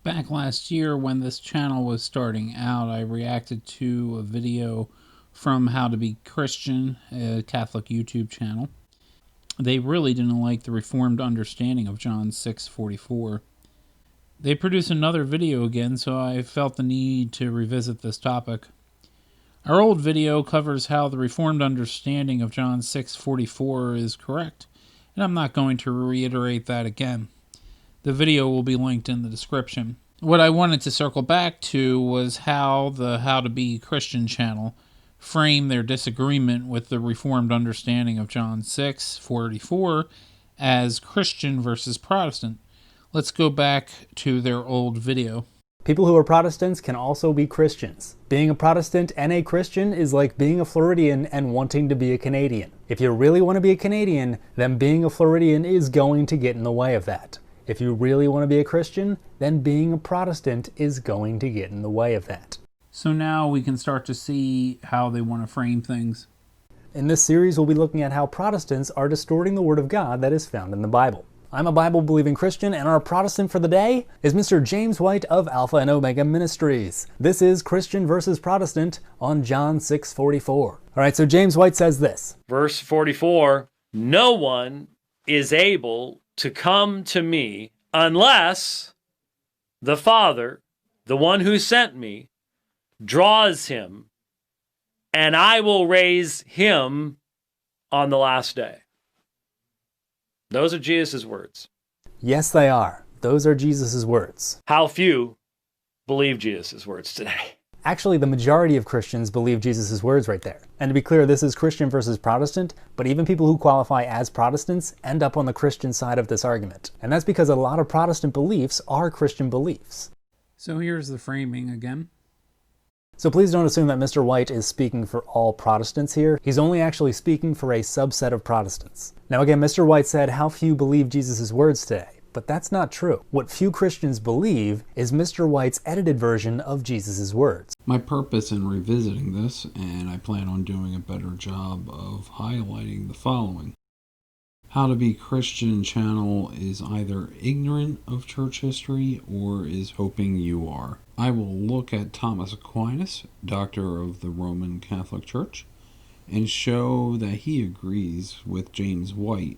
Back last year when this channel was starting out, I reacted to a video from How to Be Christian, a Catholic YouTube channel. They really didn't like the Reformed understanding of John 6:44. They produced another video again, so I felt the need to revisit this topic. Our old video covers how the Reformed understanding of John 6:44 is correct, and I'm not going to reiterate that again. The video will be linked in the description. What I wanted to circle back to was how the How to Be Christian channel framed their disagreement with the Reformed understanding of John 6:44 as Christian versus Protestant. Let's go back to their old video. People who are Protestants can also be Christians. Being a Protestant and a Christian is like being a Floridian and wanting to be a Canadian. If you really want to be a Canadian, then being a Floridian is going to get in the way of that. If you really want to be a Christian, then being a Protestant is going to get in the way of that. So now we can start to see how they want to frame things. In this series, we'll be looking at how Protestants are distorting the Word of God that is found in the Bible. I'm a Bible-believing Christian, and our Protestant for the day is Mr. James White of Alpha and Omega Ministries. This is Christian versus Protestant on John 6:44. All right, so James White says this. Verse 44, no one is able to come to me unless the Father, the one who sent me, draws him, and I will raise him on the last day. Those are Jesus' words. Yes, they are. Those are Jesus' words. How few believe Jesus' words today? Actually, the majority of Christians believe Jesus' words right there. And to be clear, this is Christian versus Protestant, but even people who qualify as Protestants end up on the Christian side of this argument. And that's because a lot of Protestant beliefs are Christian beliefs. So here's the framing again. So please don't assume that Mr. White is speaking for all Protestants here. He's only actually speaking for a subset of Protestants. Now again, Mr. White said how few believe Jesus' words today. But that's not true. What few Christians believe is Mr. White's edited version of Jesus' words. My purpose in revisiting this, and I plan on doing a better job of highlighting the following. How to Be Christian channel is either ignorant of church history or is hoping you are. I will look at Thomas Aquinas, doctor of the Roman Catholic Church, and show that he agrees with James White,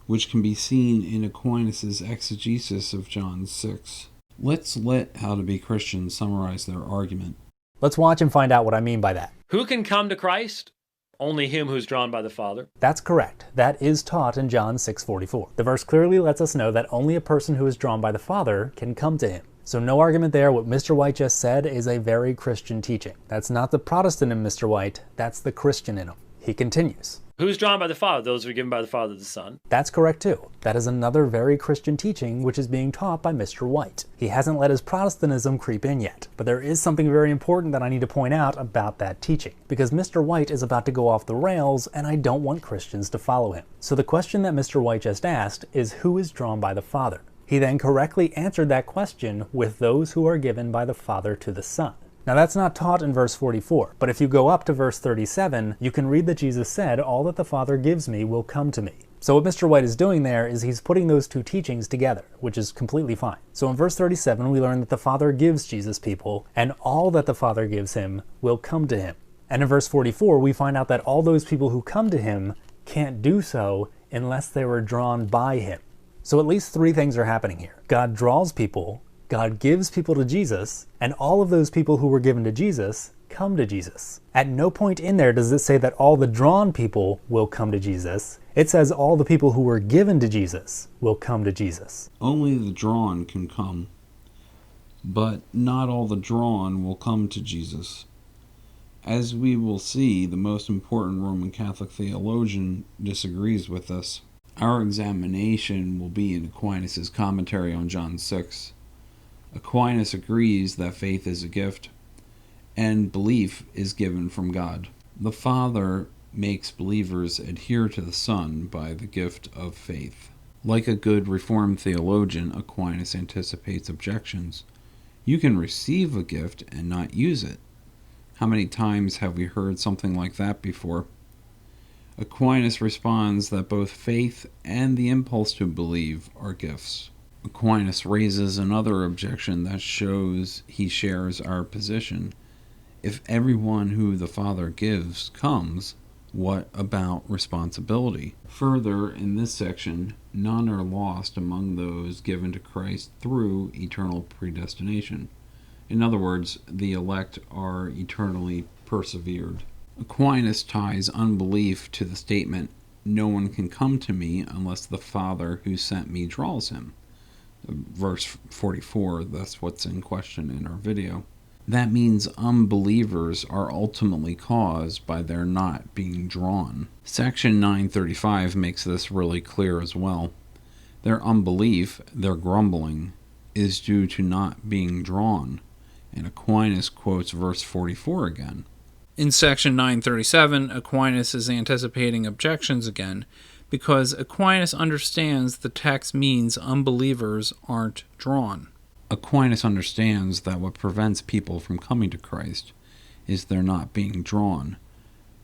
which can be seen in Aquinas' exegesis of John 6. Let's let How to Be Christian summarize their argument. Let's watch and find out what I mean by that. Who can come to Christ? Only him who's drawn by the Father. That's correct. That is taught in John 6:44. The verse clearly lets us know that only a person who is drawn by the Father can come to him. So no argument there. What Mr. White just said is a very Christian teaching. That's not the Protestant in Mr. White, that's the Christian in him. He continues. Who's drawn by the Father? Those who are given by the Father the Son. That's correct too. That is another very Christian teaching which is being taught by Mr. White. He hasn't let his Protestantism creep in yet, but there is something very important that I need to point out about that teaching, because Mr. White is about to go off the rails and I don't want Christians to follow him. So the question that Mr. White just asked is who is drawn by the Father? He then correctly answered that question with those who are given by the Father to the Son. Now that's not taught in verse 44, but if you go up to verse 37, you can read that Jesus said, all that the Father gives me will come to me. So what Mr. White is doing there is he's putting those two teachings together, which is completely fine. So in verse 37, we learn that the Father gives Jesus people, and all that the Father gives him will come to him. And in verse 44, we find out that all those people who come to him can't do so unless they were drawn by him. So at least three things are happening here. God draws people, God gives people to Jesus, and all of those people who were given to Jesus come to Jesus. At no point in there does it say that all the drawn people will come to Jesus. It says all the people who were given to Jesus will come to Jesus. Only the drawn can come, but not all the drawn will come to Jesus. As we will see, the most important Roman Catholic theologian disagrees with us. Our examination will be in Aquinas' commentary on John 6. Aquinas agrees that faith is a gift, and belief is given from God. The Father makes believers adhere to the Son by the gift of faith. Like a good Reformed theologian, Aquinas anticipates objections. You can receive a gift and not use it. How many times have we heard something like that before? Aquinas responds that both faith and the impulse to believe are gifts. Aquinas raises another objection that shows he shares our position. If everyone who the Father gives comes, what about responsibility? Further, in this section, none are lost among those given to Christ through eternal predestination. In other words, the elect are eternally persevered. Aquinas ties unbelief to the statement, "No one can come to me unless the Father who sent me draws him." Verse 44, that's what's in question in our video. That means unbelievers are ultimately caused by their not being drawn. Section 935 makes this really clear as well. Their unbelief, their grumbling, is due to not being drawn. And Aquinas quotes verse 44 again. In section 937, Aquinas is anticipating objections again, because Aquinas understands the text means unbelievers aren't drawn. Aquinas understands that what prevents people from coming to Christ is their not being drawn.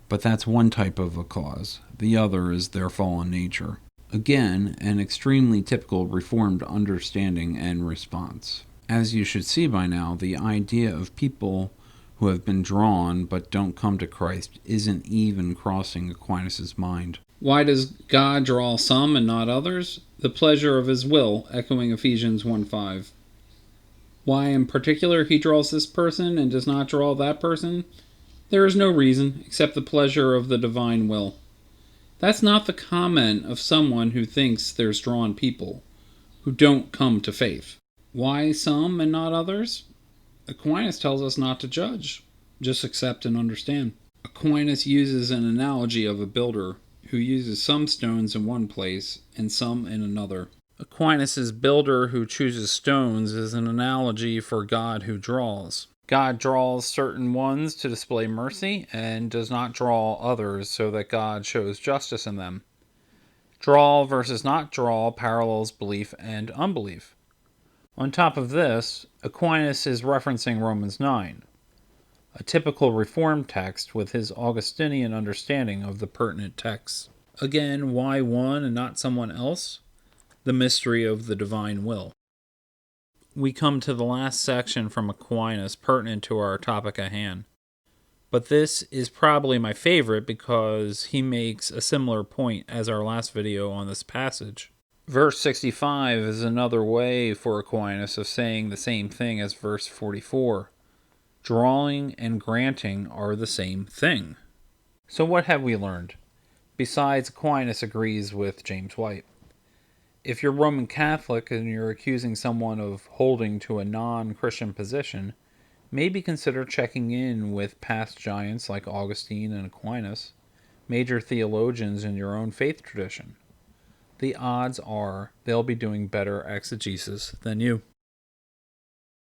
But that's one type of a cause. The other is their fallen nature. Again, an extremely typical Reformed understanding and response. As you should see by now, the idea of people who have been drawn but don't come to Christ isn't even crossing Aquinas' mind. Why does God draw some and not others? The pleasure of his will, echoing Ephesians 1:5. Why in particular he draws this person and does not draw that person? There is no reason except the pleasure of the divine will. That's not the comment of someone who thinks there's drawn people who don't come to faith. Why some and not others? Aquinas tells us not to judge, just accept and understand. Aquinas uses an analogy of a builder who uses some stones in one place and some in another. Aquinas' builder who chooses stones is an analogy for God who draws. God draws certain ones to display mercy and does not draw others so that God shows justice in them. Draw versus not draw parallels belief and unbelief. On top of this, Aquinas is referencing Romans 9, a typical Reformed text with his Augustinian understanding of the pertinent texts. Again, why one and not someone else? The mystery of the divine will. We come to the last section from Aquinas pertinent to our topic at hand. But this is probably my favorite because he makes a similar point as our last video on this passage. Verse 65 is another way for Aquinas of saying the same thing as verse 44. Drawing and granting are the same thing. So what have we learned? Besides, Aquinas agrees with James White. If you're Roman Catholic and you're accusing someone of holding to a non-Christian position, maybe consider checking in with past giants like Augustine and Aquinas, major theologians in your own faith tradition. The odds are they'll be doing better exegesis than you.